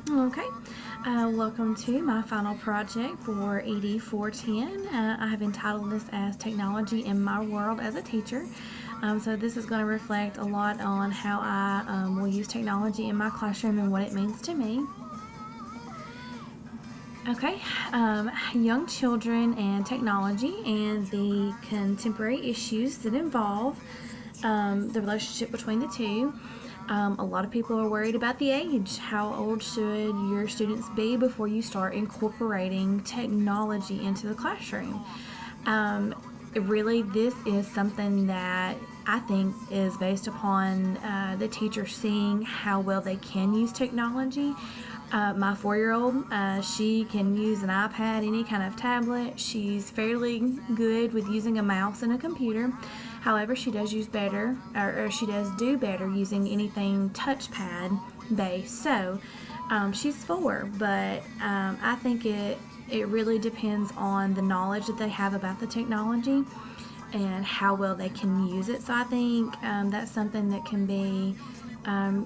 Okay, welcome to my final project for ED 410. I have entitled this as Technology in My World as a Teacher. So this is going to reflect a lot on how I will use technology in my classroom and what it means to me. Okay, young children and technology and the contemporary issues that involve the relationship between the two. A lot of people are worried about the age. How old should your students be before you start incorporating technology into the classroom? Really, this is something that I think is based upon the teacher seeing how well they can use technology. My 4-year-old, she can use an iPad, any kind of tablet. She's fairly good with using a mouse and a computer. However, she does use better, or she does do better using anything touchpad based. So she's 4, but I think it really depends on the knowledge that they have about the technology and how well they can use it. So I think that's something that can be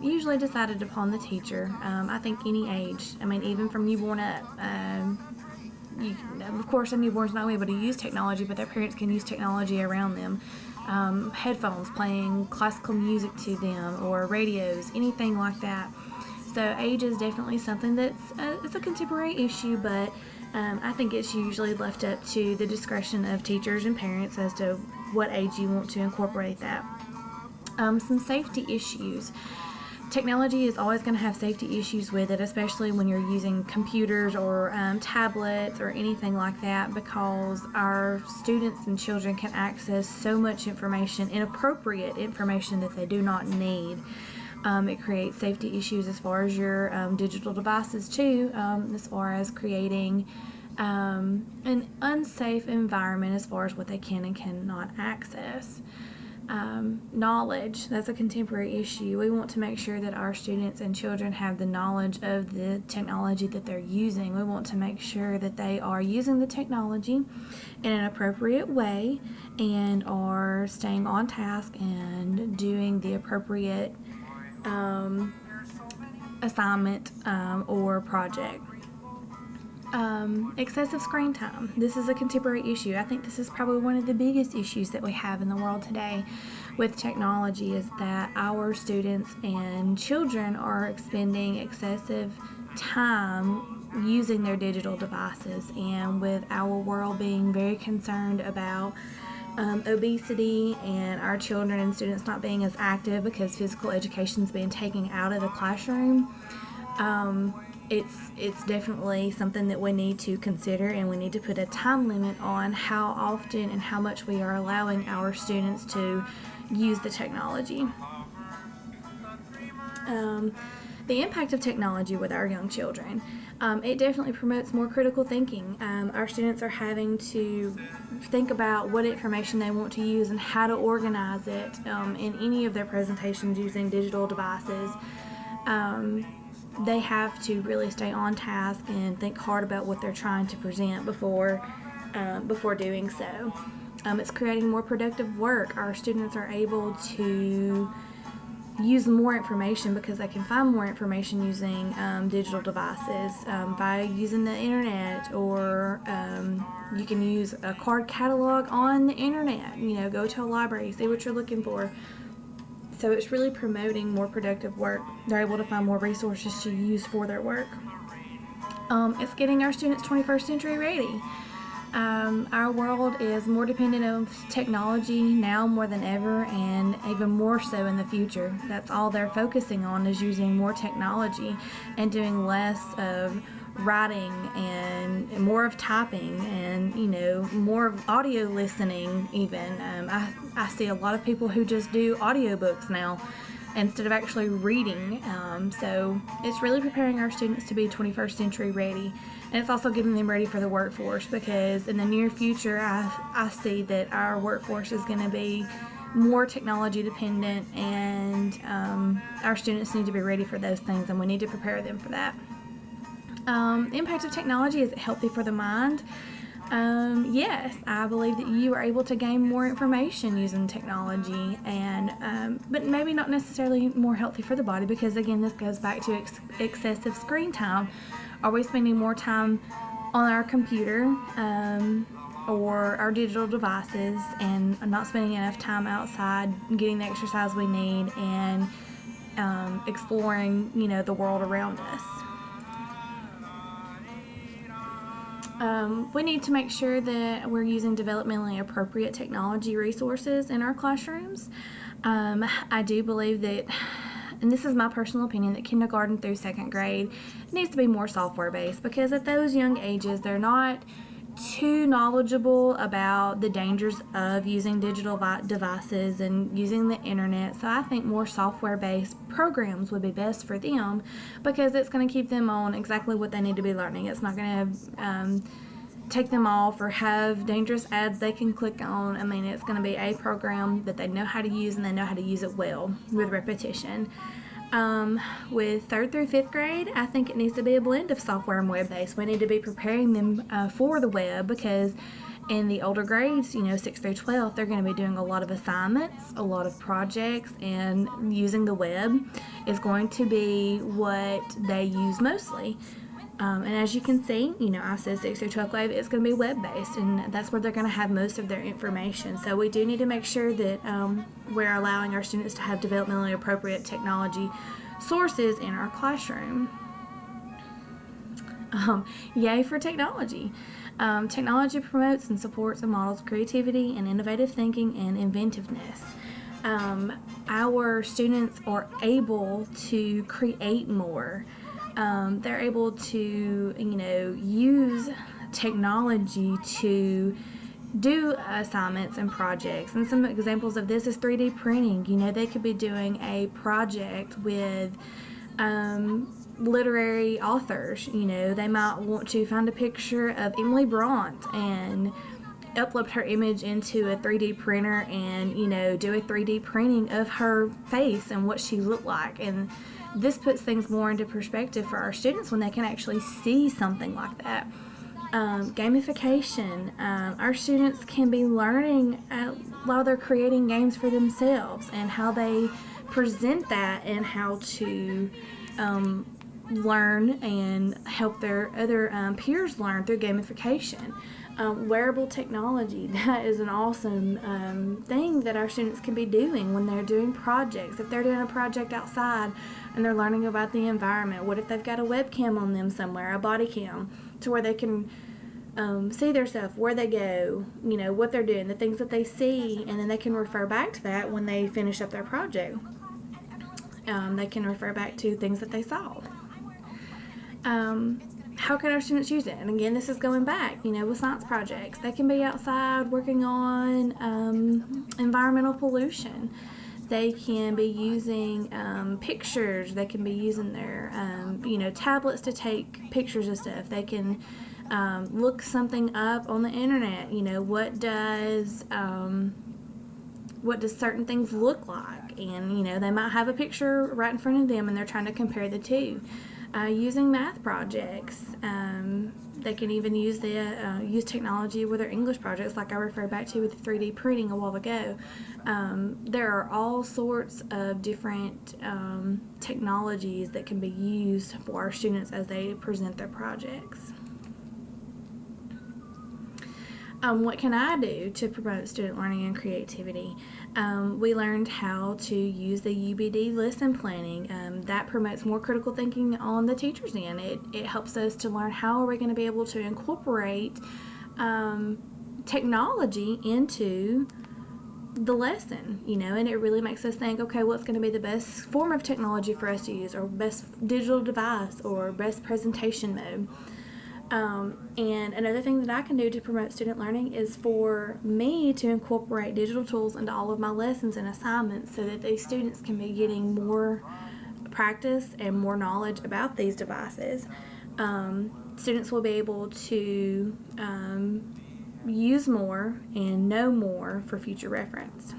usually decided upon the teacher. I think any age, I mean, even from newborn up. Of course, a newborn's not able to use technology, but their parents can use technology around them. Headphones, playing classical music to them, or radios, anything like that. So age is definitely something that's it's a contemporary issue, but I think it's usually left up to the discretion of teachers and parents as to what age you want to incorporate that. Some safety issues. Technology is always going to have safety issues with it, especially when you're using computers or tablets or anything like that, because our students and children can access so much information, inappropriate information that they do not need. It creates safety issues as far as your digital devices too, as far as creating an unsafe environment as far as what they can and cannot access. Knowledge, that's a contemporary issue. We want to make sure that our students and children have the knowledge of the technology that they're using. We want to make sure that they are using the technology in an appropriate way and are staying on task and doing the appropriate assignment or project. Excessive screen time. This is a contemporary issue. I think this is probably one of the biggest issues that we have in the world today with technology, is that our students and children are expending excessive time using their digital devices, and with our world being very concerned about obesity and our children and students not being as active because physical education is being taken out of the classroom, it's definitely something that we need to consider, and we need to put a time limit on how often and how much we are allowing our students to use the technology. The impact of technology with our young children. It definitely promotes more critical thinking. Our students are having to think about what information they want to use and how to organize it in any of their presentations using digital devices. They have to really stay on task and think hard about what they're trying to present before doing so. It's creating more productive work. Our students are able to use more information because they can find more information using digital devices by using the internet, or you can use a card catalog on the internet. Go to a library, see what you're looking for. So it's really promoting more productive work. They're able to find more resources to use for their work. It's getting our students 21st century ready. Our world is more dependent on technology now more than ever, and even more so in the future. That's all they're focusing on, is using more technology and doing less of writing and more of typing and more of audio listening even. I see a lot of people who just do audiobooks now instead of actually reading. So it's really preparing our students to be 21st century ready, and it's also getting them ready for the workforce, because in the near future I see that our workforce is going to be more technology dependent, and our students need to be ready for those things, and we need to prepare them for that. Impact of technology, is it healthy for the mind? Yes, I believe that you are able to gain more information using technology, and but maybe not necessarily more healthy for the body, because again, this goes back to excessive screen time. Are we spending more time on our computer or our digital devices and not spending enough time outside, getting the exercise we need, and exploring, the world around us? We need to make sure that we're using developmentally appropriate technology resources in our classrooms. I do believe that, and this is my personal opinion, that kindergarten through second grade needs to be more software based, because at those young ages they're not too knowledgeable about the dangers of using digital devices and using the internet. So I think more software based programs would be best for them, because it's going to keep them on exactly what they need to be learning. It's not going to take them off or have dangerous ads they can click on. I mean, it's going to be a program that they know how to use, and they know how to use it well with repetition. With third through fifth grade, I think it needs to be a blend of software and web-based. We need to be preparing them for the web, because in the older grades, 6 through 12, they're going to be doing a lot of assignments, a lot of projects, and using the web is going to be what they use mostly. And as you can see, I said 6 through 12 grade, it's going to be web-based, and that's where they're going to have most of their information. So we do need to make sure that we're allowing our students to have developmentally appropriate technology sources in our classroom. Yay for technology. Technology promotes and supports and models creativity and innovative thinking and inventiveness. Our students are able to create more. They're able to, use technology to do assignments and projects. And some examples of this is 3D printing. They could be doing a project with literary authors. They might want to find a picture of Emily Bront and upload her image into a 3D printer and, do a 3D printing of her face and what she looked like. And this puts things more into perspective for our students when they can actually see something like that. Gamification. Our students can be learning while they're creating games for themselves, and how they present that, and how to learn and help their other peers learn through gamification. Wearable technology, that is an awesome thing that our students can be doing when they're doing projects. If they're doing a project outside and they're learning about the environment, what if they've got a webcam on them somewhere, a body cam, to where they can see their stuff, where they go, what they're doing, the things that they see, and then they can refer back to that when they finish up their project. They can refer back to things that they saw. How can our students use it? And again, this is going back, with science projects. They can be outside working on environmental pollution. They can be using pictures. They can be using their, tablets to take pictures of stuff. They can look something up on the internet. What does certain things look like? And, they might have a picture right in front of them, and they're trying to compare the two. Using math projects. They can even use use technology with their English projects, like I referred back to with the 3D printing a while ago. There are all sorts of different technologies that can be used for our students as they present their projects. What can I do to promote student learning and creativity? We learned how to use the UBD lesson planning. That promotes more critical thinking on the teacher's end. It helps us to learn how are we going to be able to incorporate technology into the lesson, and it really makes us think, okay, what's going to be the best form of technology for us to use, or best digital device, or best presentation mode. And another thing that I can do to promote student learning is for me to incorporate digital tools into all of my lessons and assignments, so that these students can be getting more practice and more knowledge about these devices. Students will be able to use more and know more for future reference.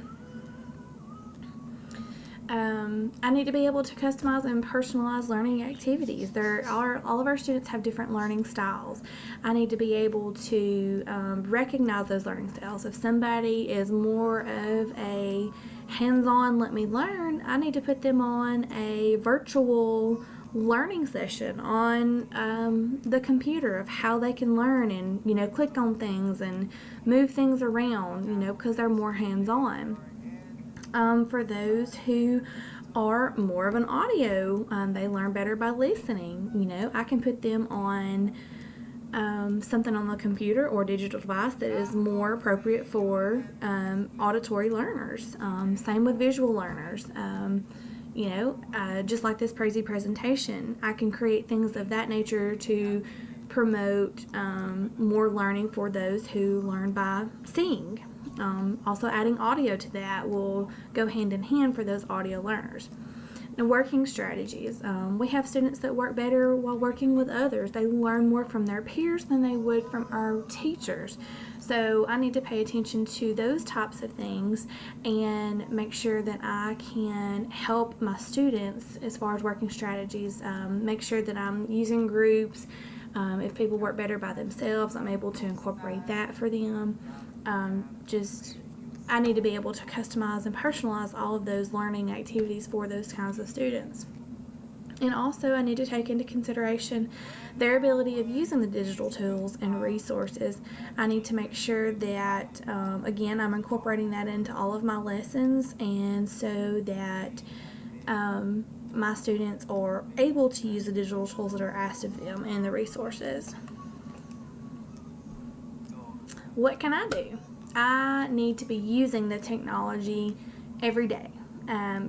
I need to be able to customize and personalize learning activities. All of our students have different learning styles. I need to be able to recognize those learning styles. If somebody is more of a hands-on, let me learn, I need to put them on a virtual learning session on the computer of how they can learn and, click on things and move things around, because they're more hands-on. For those who are more of an audio, they learn better by listening. I can put them on something on the computer or digital device that is more appropriate for auditory learners. Same with visual learners. Just like this crazy presentation, I can create things of that nature to promote more learning for those who learn by seeing. Also adding audio to that will go hand in hand for those audio learners. Now, working strategies. We have students that work better while working with others. They learn more from their peers than they would from our teachers. So I need to pay attention to those types of things and make sure that I can help my students as far as working strategies. Make sure that I'm using groups. If people work better by themselves, I'm able to incorporate that for them. I need to be able to customize and personalize all of those learning activities for those kinds of students. And also I need to take into consideration their ability of using the digital tools and resources. I need to make sure that, again, I'm incorporating that into all of my lessons, and so that my students are able to use the digital tools that are asked of them and the resources. What can I do? I need to be using the technology every day.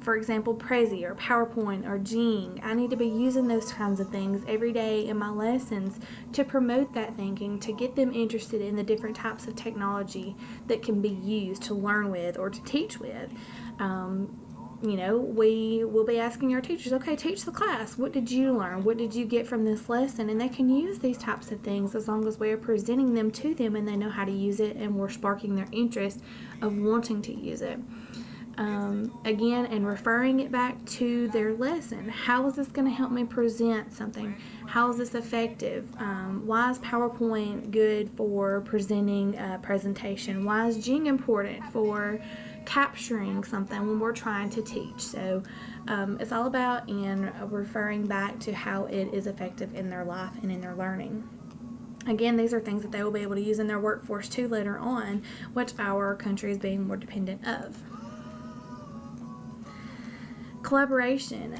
For example, Prezi or PowerPoint or Jing. I need to be using those kinds of things every day in my lessons to promote that thinking, to get them interested in the different types of technology that can be used to learn with or to teach with. We will be asking our teachers, okay, teach the class. What did you learn? What did you get from this lesson? And they can use these types of things as long as we are presenting them to them and they know how to use it and we're sparking their interest of wanting to use it. Again, and referring it back to their lesson. How is this going to help me present something? How is this effective? Why is PowerPoint good for presenting a presentation? Why is Jing important for capturing something when we're trying to teach? So it's all about referring back to how it is effective in their life and in their learning. Again, these are things that they will be able to use in their workforce too later on, which our country is being more dependent of. Collaboration.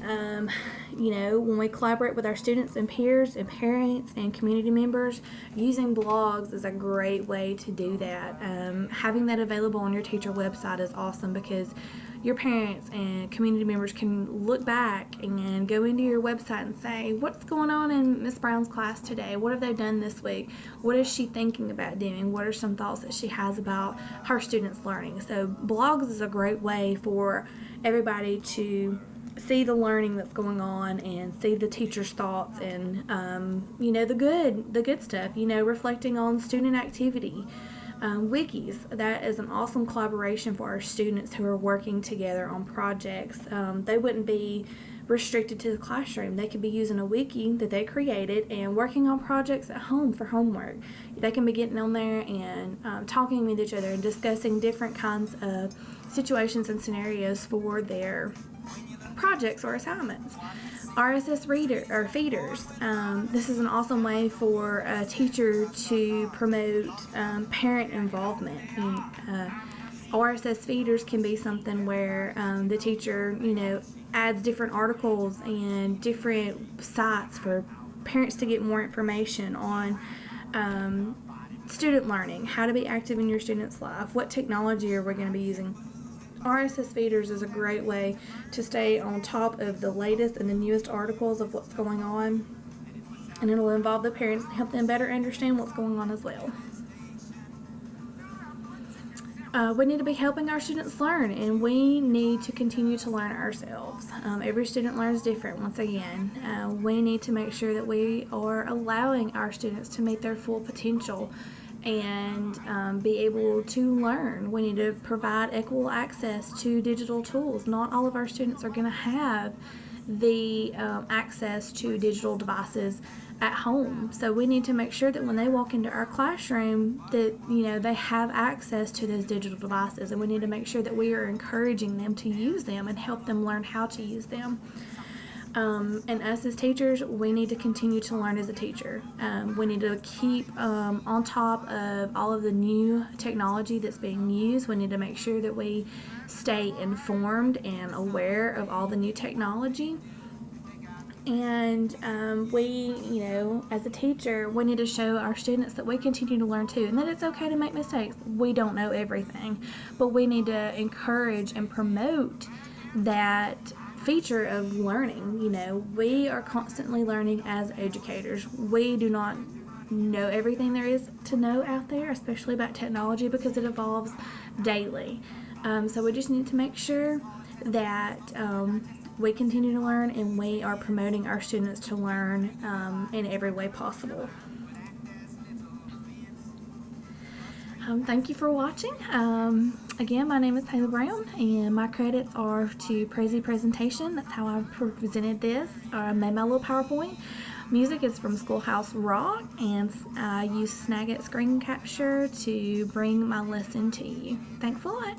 When we collaborate with our students and peers and parents and community members, using blogs is a great way to do that. Having that available on your teacher website is awesome because your parents and community members can look back and go into your website and say, what's going on in Miss Brown's class today? What have they done this week? What is she thinking about doing? What are some thoughts that she has about her students learning? So blogs is a great way for everybody to see the learning that's going on and see the teacher's thoughts and the good stuff, reflecting on student activity. Wikis, that is an awesome collaboration for our students who are working together on projects. They wouldn't be restricted to the classroom. They could be using a wiki that they created and working on projects at home for homework. They can be getting on there and talking with each other and discussing different kinds of situations and scenarios for their projects or assignments. RSS reader or feeders. This is an awesome way for a teacher to promote parent involvement. RSS feeders can be something where the teacher, adds different articles and different sites for parents to get more information on student learning, how to be active in your student's life, what technology are we going to be using. RSS feeders is a great way to stay on top of the latest and the newest articles of what's going on, and it'll involve the parents and help them better understand what's going on as well. We need to be helping our students learn, and we need to continue to learn ourselves. Every student learns different. Once again, we need to make sure that we are allowing our students to meet their full potential and be able to learn. We need to provide equal access to digital tools. Not all of our students are going to have the access to digital devices at home, so we need to make sure that when they walk into our classroom that they have access to those digital devices, and we need to make sure that we are encouraging them to use them and help them learn how to use them. And us as teachers, we need to continue to learn as a teacher. We need to keep on top of all of the new technology that's being used. We need to make sure that we stay informed and aware of all the new technology. And we, as a teacher, we need to show our students that we continue to learn too, and that it's okay to make mistakes. We don't know everything, but we need to encourage and promote that feature of learning. We are constantly learning as educators. We do not know everything there is to know out there, especially about technology, because it evolves daily. So we just need to make sure that we continue to learn, and we are promoting our students to learn in every way possible. Thank you for watching. Again, my name is Taylor Brown, and my credits are to Prezi Presentation. That's how I presented this. I made my little PowerPoint. Music is from Schoolhouse Rock, and I use Snagit Screen Capture to bring my lesson to you. Thanks a lot.